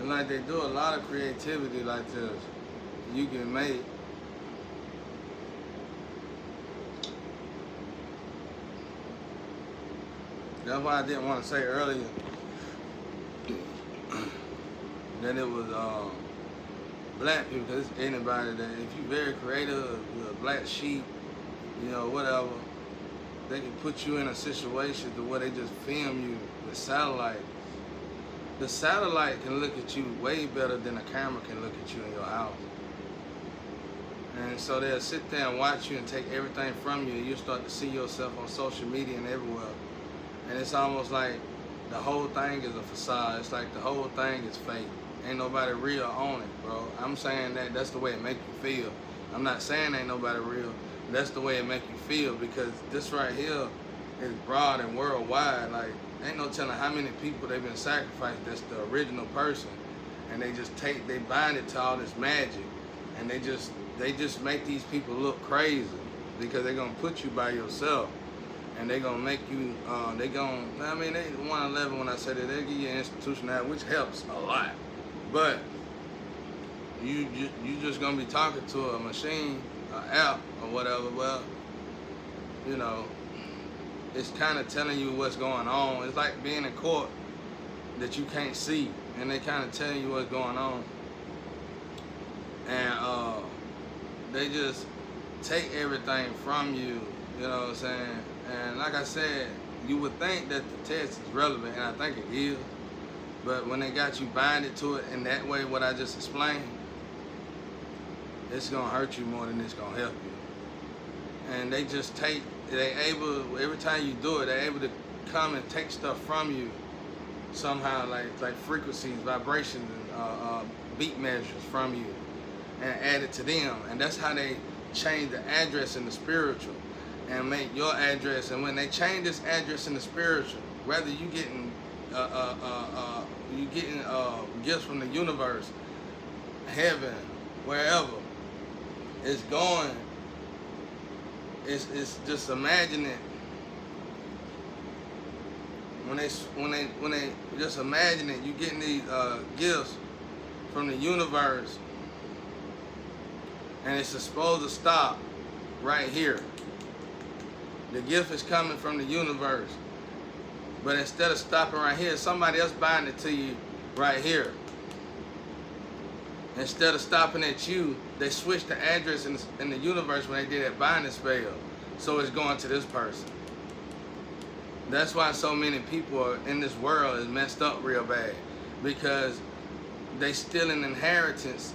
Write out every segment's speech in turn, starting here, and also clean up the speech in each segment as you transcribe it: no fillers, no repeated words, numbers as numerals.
And like they do a lot of creativity like this. You can make. That's why I didn't want to say earlier that it was black people, because it's anybody that, if you're very creative, you're a black sheep, you know, whatever, they can put you in a situation to where they just film you with satellite. The satellite can look at you way better than a camera can look at you in your house. And so they'll sit there and watch you and take everything from you, and you'll start to see yourself on social media and everywhere. And it's almost like the whole thing is a facade. It's like the whole thing is fake. Ain't nobody real on it, bro. I'm saying that that's the way it make you feel. I'm not saying ain't nobody real. That's the way it make you feel, because this right here is broad and worldwide. Like, ain't no telling how many people they've been sacrificed that's the original person. And they bind it to all this magic. And they just make these people look crazy, because they're gonna put you by yourself. And they're gonna make you, they 111, when I say that, they give you institutionality, which helps a lot. But you just gonna be talking to a machine, an app, or whatever. Well, you know, it's kind of telling you what's going on. It's like being in court that you can't see, and they kind of telling you what's going on. And they just take everything from you, you know what I'm saying? And like I said, you would think that the test is relevant, and I think it is. But when they got you binded to it in that way, what I just explained, it's gonna hurt you more than it's gonna help you. And they just every time you do it, they're able to come and take stuff from you somehow, like frequencies, vibrations, and beat measures from you, and add it to them. And that's how they change the address in the spiritual and make your address. And when they change this address in the spiritual, whether you getting gifts from the universe, heaven, wherever it's going, it's just imagine it. When they just imagine it, you getting these gifts from the universe, and it's supposed to stop right here. The gift is coming from the universe, but instead of stopping right here, somebody else bind it to you right here. Instead of stopping at you, they switched the address in the universe when they did that binding spell, so it's going to this person. That's why so many people in this world is messed up real bad, because they steal an inheritance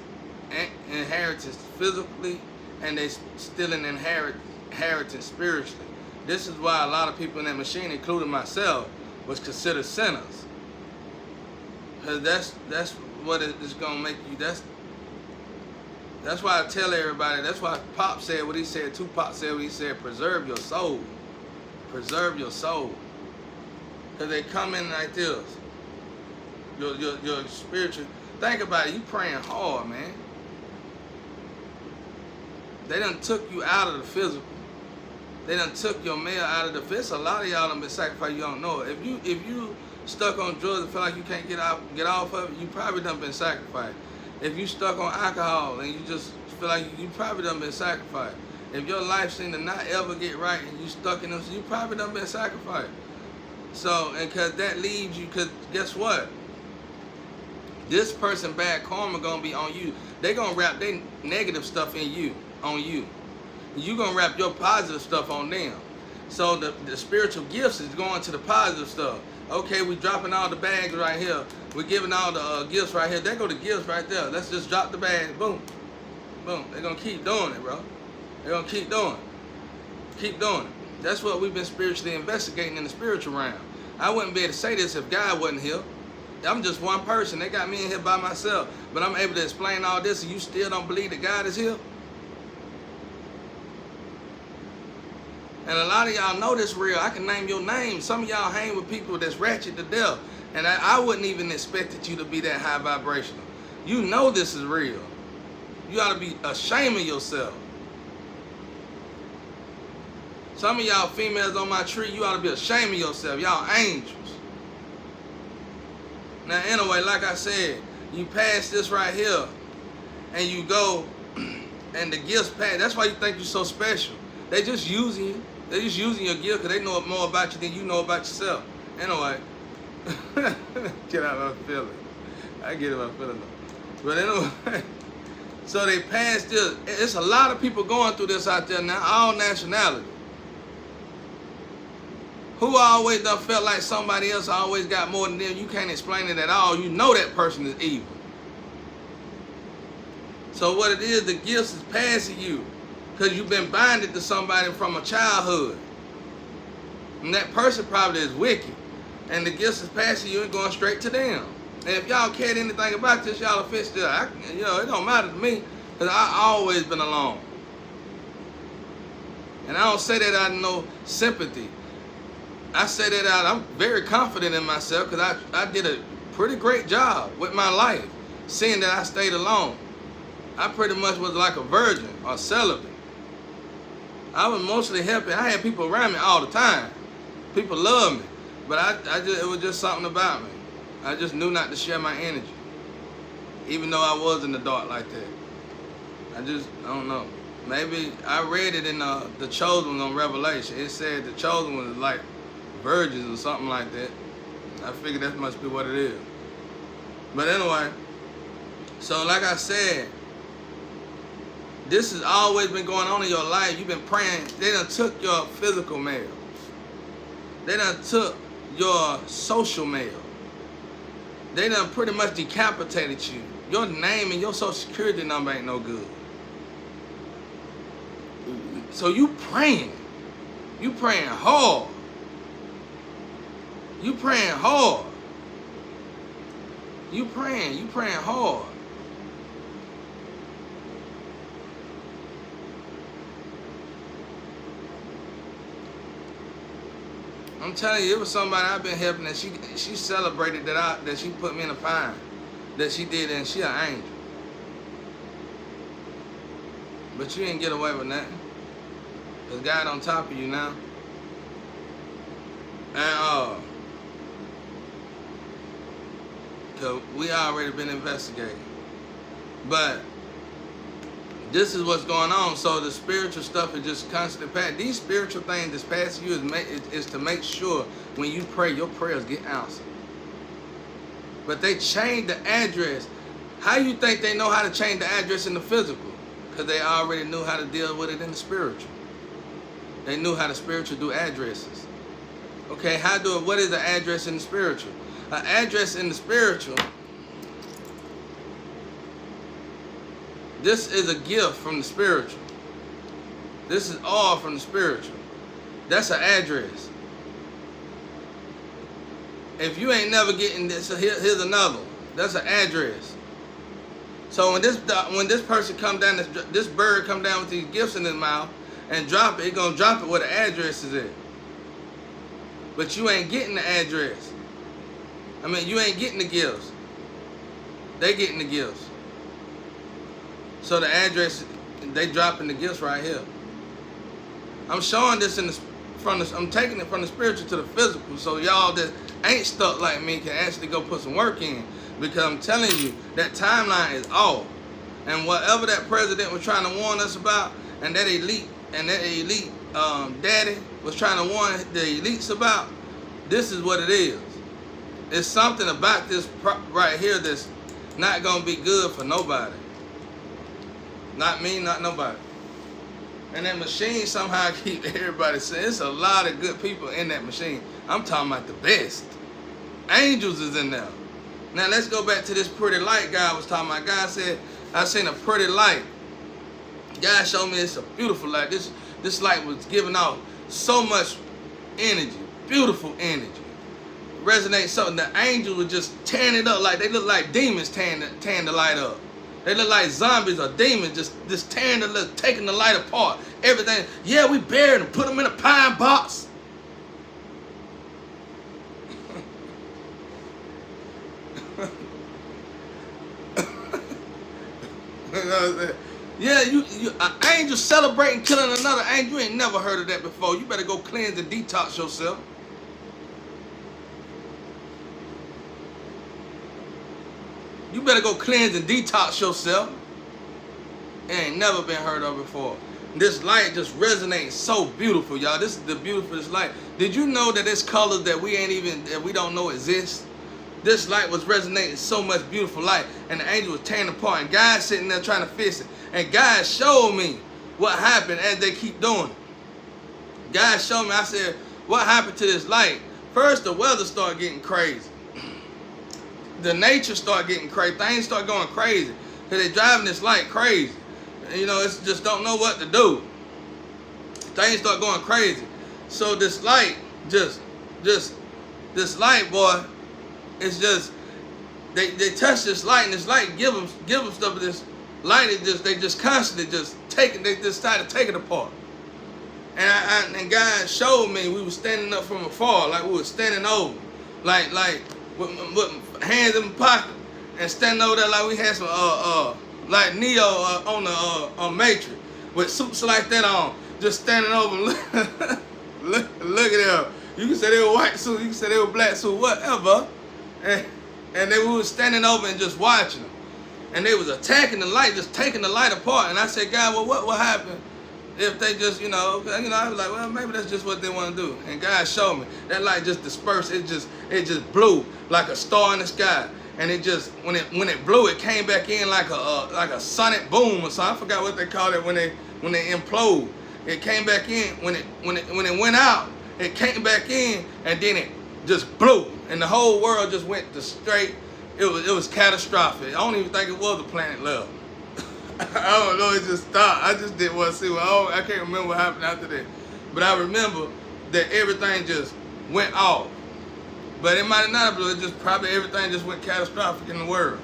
physically, and they steal an inheritance spiritually. This is why a lot of people in that machine, including myself, was considered sinners. Because that's what it's gonna make you. That's why I tell everybody. That's why Pop said what he said. Tupac said what he said. Preserve your soul. Preserve your soul. Because they come in like this. Your spiritual. Think about it. You praying hard, man. They done took you out of the physical. They done took your mail out of the physical. A lot of y'all done been sacrificed. You don't know it. If you stuck on drugs and feel like you can't get off of it, you probably done been sacrificed. If you stuck on alcohol and you just feel like you probably done been sacrificed. If your life seemed to not ever get right and you stuck in them, you probably done been sacrificed. So, and because that leaves you, because guess what? This person bad karma gonna be on you. They gonna wrap their negative stuff in you, on you. You gonna wrap your positive stuff on them. So the spiritual gifts is going to the positive stuff. Okay, we dropping all the bags right here. We're giving all the gifts right here. There go the gifts right there. Let's just drop the bags. Boom. Boom. They're gonna keep doing it, bro. They're gonna keep doing it. Keep doing it. That's what we've been spiritually investigating in the spiritual realm. I wouldn't be able to say this if God wasn't here. I'm just one person. They got me in here by myself. But I'm able to explain all this, and you still don't believe that God is here? And a lot of y'all know this real. I can name your name. Some of y'all hang with people that's ratchet to death. And I wouldn't even expect you to be that high vibrational. You know this is real. You ought to be ashamed of yourself. Some of y'all females on my tree, you ought to be ashamed of yourself. Y'all angels. Now, anyway, like I said, You pass this right here, and you go, and the gifts pass. That's why you think you're so special. They just using you. They just using your gift because they know more about you than you know about yourself. Anyway, get out of my feeling. I get in my feeling though. But anyway, so they passed this. It's a lot of people going through this out there now, all nationalities. Who always done felt like somebody else always got more than them? You can't explain it at all. You know that person is evil. So what it is, the gifts is passing you because you've been binded to somebody from a childhood. And that person probably is wicked. And the gifts is passing you and going straight to them. And if y'all cared anything about this, y'all will fix this. It don't matter to me because I always been alone. And I don't say that out of no sympathy. I say that out, I'm very confident in myself because I did a pretty great job with my life, seeing that I stayed alone. I pretty much was like a virgin or celibate. I was mostly helping. I had people around me all the time. People loved me. But it was just something about me. I just knew not to share my energy. Even though I was in the dark like that. I don't know. Maybe I read it in The Chosen on Revelation. It said the chosen was like virgins or something like that. I figured that must be what it is. But anyway, so like I said, this has always been going on in your life. You've been praying. They done took your physical mail. They done took your social mail. They done pretty much decapitated you. Your name and your social security number ain't no good. So you praying. You praying hard. You praying hard. You praying hard. I'm telling you, it was somebody I've been helping that she celebrated that she put me in a fine. That she did, and she an angel. But you didn't get away with nothing. There's God on top of you now. And cause we already been investigating. But this is what's going on. So the spiritual stuff is just constantly passing. These spiritual things that's passing you is to make sure when you pray, your prayers get answered. But they changed the address. How you think they know how to change the address in the physical? Because they already knew how to deal with it in the spiritual. They knew how the spiritual do addresses. Okay, what is the address in the spiritual? An address in the spiritual, this is a gift from the spiritual. This is all from the spiritual. That's an address. If you ain't never getting this, here's another one. That's an address. So when this person come down, this bird come down with these gifts in his mouth and drop it, gonna drop it where the address is at. But you ain't getting the address. I mean, you ain't getting the gifts. They getting the gifts. So the address, they dropping the gifts right here. I'm showing this I'm taking it from the spiritual to the physical, so y'all that ain't stuck like me can actually go put some work in. Because I'm telling you, that timeline is off. And whatever that president was trying to warn us about, and that elite daddy was trying to warn the elites about, this is what it is. It's something about this right here that's not going to be good for nobody. Not me, not nobody. And that machine somehow keep everybody saying, it's a lot of good people in that machine. I'm talking about the best. Angels is in there. Now let's go back to this pretty light guy I was talking about. God said, I seen a pretty light. God showed me it's a beautiful light. This light was giving off so much energy, beautiful energy. Resonate something. The angels were just tearing it up like they look like demons tearing the light up. They look like zombies or demons just tearing taking the light apart. Everything. Yeah, we buried them, put them in a pine box. Yeah, an angel celebrating killing another angel. You ain't never heard of that before. You better go cleanse and detox yourself. You better go cleanse and detox yourself. It ain't never been heard of before. This light just resonates so beautiful, y'all. This is the beautifulest light. Did you know that there's colors that we don't know exist? This light was resonating so much beautiful light, and the angel was tearing apart, and God sitting there trying to fix it. And God showed me what happened as they keep doing it. God showed me, I said, what happened to this light? First, the weather started getting crazy. The nature started getting crazy. Things start going crazy. Because they're driving this light crazy. You know, it's just don't know what to do. Things start going crazy. So this light, this light, boy, it's just, they touch this light, and this light give them stuff. But this light, they just constantly they just started taking it apart. And God showed me, we were standing up from afar, like we were standing over, like with hands in my pocket, and standing over there like we had some like Neo on the Matrix with suits like that on, just standing over. Look at them. You can say they were white suits, you can say they were black suits, whatever. And we were standing over and just watching them. And they was attacking the light, just taking the light apart. And I said, God, well, what happened if they just, I was like, well, maybe that's just what they want to do. And God showed me. That light just dispersed. It just blew like a star in the sky. And it just, when it blew, it came back in like a sonic boom or something. I forgot what they call it when they implode. It came back in. When it went out, it came back in, and then it just blew. And the whole world just went to straight. It was catastrophic. I don't even think it was a planet left. I don't know, it just stopped. I just didn't want to see I can't remember what happened after that. But I remember that everything just went off. But it might have not been, it just probably everything just went catastrophic in the world.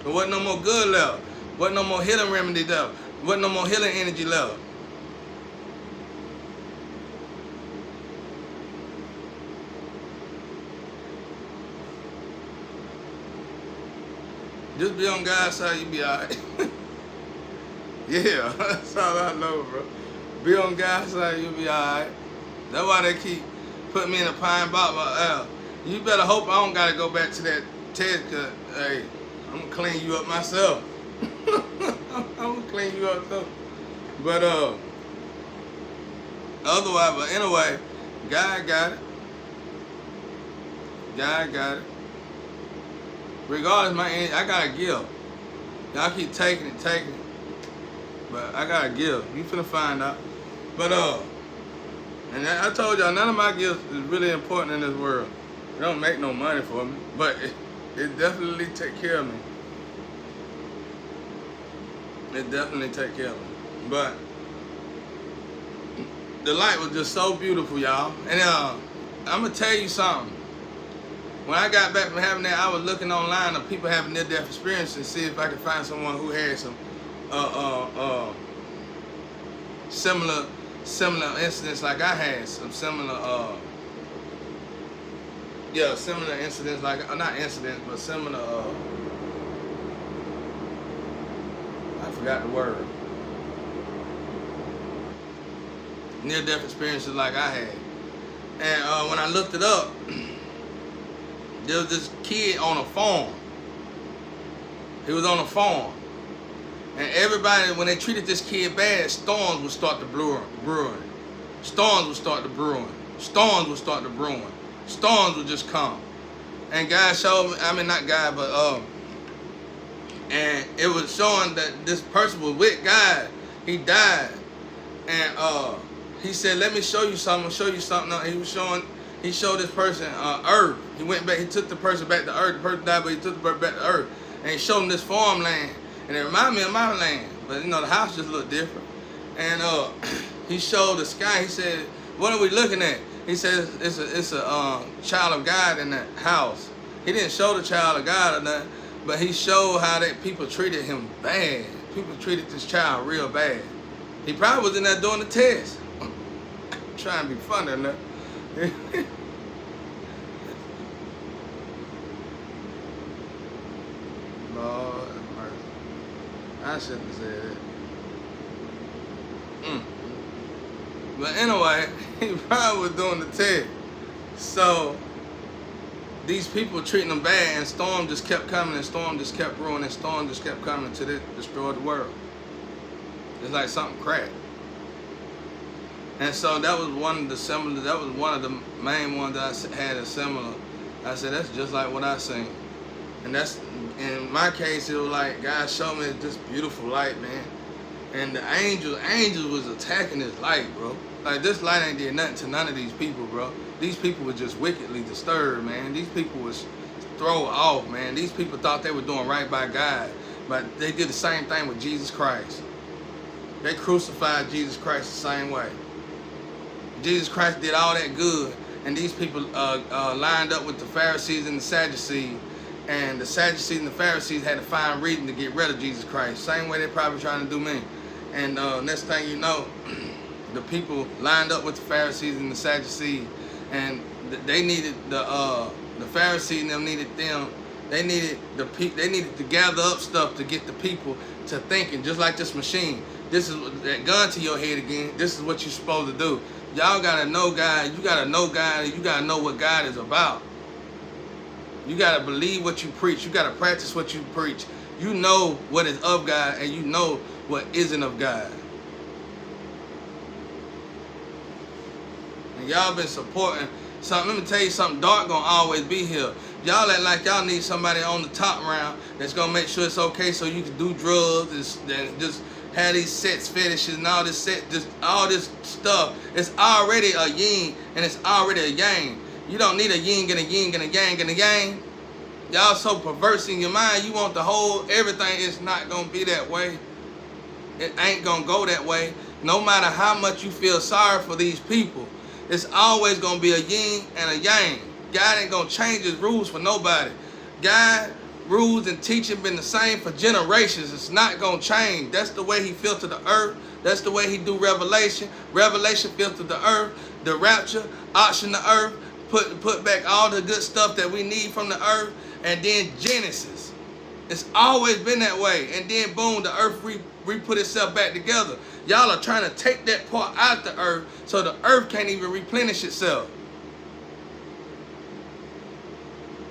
There wasn't no more good left. Wasn't no more healing remedy left. Wasn't no more healing energy left. Just be on God's side, you be alright. Yeah, that's all I know, bro. Be on God's side, you'll be alright. That's why they keep putting me in a pine box. You better hope I don't gotta go back to that test, cause hey, I'm gonna clean you up myself. I'm gonna clean you up too. But otherwise, but anyway, God got it. God got it. Regardless, I gotta give. Y'all keep taking it. But I gotta give. You finna find out. But and I told y'all, none of my gifts is really important in this world. It don't make no money for me, but it definitely take care of me. It definitely take care of me. But the light was just so beautiful, y'all. And I'm gonna tell you something. When I got back from having that, I was looking online of people having near-death experience and see if I could find someone who had some similar incidents like I had. Some similar similar incidents, like not incidents, but similar I forgot the word. Near-death experiences like I had. And when I looked it up, there was this kid on a farm. He was on a farm. And everybody, when they treated this kid bad, storms would start to brewing. Storms would start to brewing. Storms would start to brewing. Storms would just come. And God showed me, not God, but and it was showing that this person was with God. He died. And he said, let me show you something. I'll show you something. He showed this person earth. He went back, he took the person back to earth. The person died, but he took the person back to earth. And he showed him this farmland. And it reminded me of my land. But the house just looked different. And he showed the sky. He said, what are we looking at? He said, it's a child of God in that house. He didn't show the child of God or nothing, but he showed how that people treated him bad. People treated this child real bad. He probably was in there doing the test. Trying to be funny enough. Lord have mercy. I shouldn't have said that. But anyway, he probably was doing the test. So these people treating them bad, and storm just kept coming, and storm just kept brewing, and storm just kept coming until it destroyed the world. It's like something cracked. And so that was one of the similar, that was one of the main ones that I had a similar. I said, that's just like what I seen. And that's, in my case, it was like, God showed me this beautiful light, man. And the angels was attacking this light, bro. Like, this light ain't did nothing to none of these people, bro. These people were just wickedly disturbed, man. These people was thrown off, man. These people thought they were doing right by God. But they did the same thing with Jesus Christ. They crucified Jesus Christ the same way. Jesus Christ did all that good, and these people lined up with the Pharisees and the Sadducees, and the Sadducees and the Pharisees had to find reason to get rid of Jesus Christ. Same way they're probably trying to do me. And next thing you know, the people lined up with the Pharisees and the Sadducees, and they needed the Pharisees and them needed them. They needed they needed to gather up stuff to get the people to thinking, just like this machine. This is that gun to your head again. This is what you're supposed to do. Y'all gotta know God. You gotta know God. You gotta know what God is about. You gotta believe what you preach. You gotta practice what you preach. You know what is of God, and you know what isn't of God. And y'all been supporting something. Let me tell you something. Dark gonna always be here. Y'all act like y'all need somebody on the top round that's gonna make sure it's okay so you can do drugs and just have these sex fetishes and all this all this stuff. It's already a yin and it's already a yang. You don't need a yin and a yin and a yang and a yang. Y'all so perverse in your mind. You want the whole everything. It's not gonna be that way. It ain't gonna go that way. No matter how much you feel sorry for these people, it's always gonna be a yin and a yang. God ain't gonna change his rules for nobody. God rules and teaching been the same for generations. It's not gonna change. That's the way he filtered the earth. That's the way he do Revelation. Revelation filtered the earth. The rapture auction the earth. Put back all the good stuff that we need from the earth. And then Genesis. It's always been that way. And then boom, the earth re-put itself back together. Y'all are trying to take that part out the earth so the earth can't even replenish itself.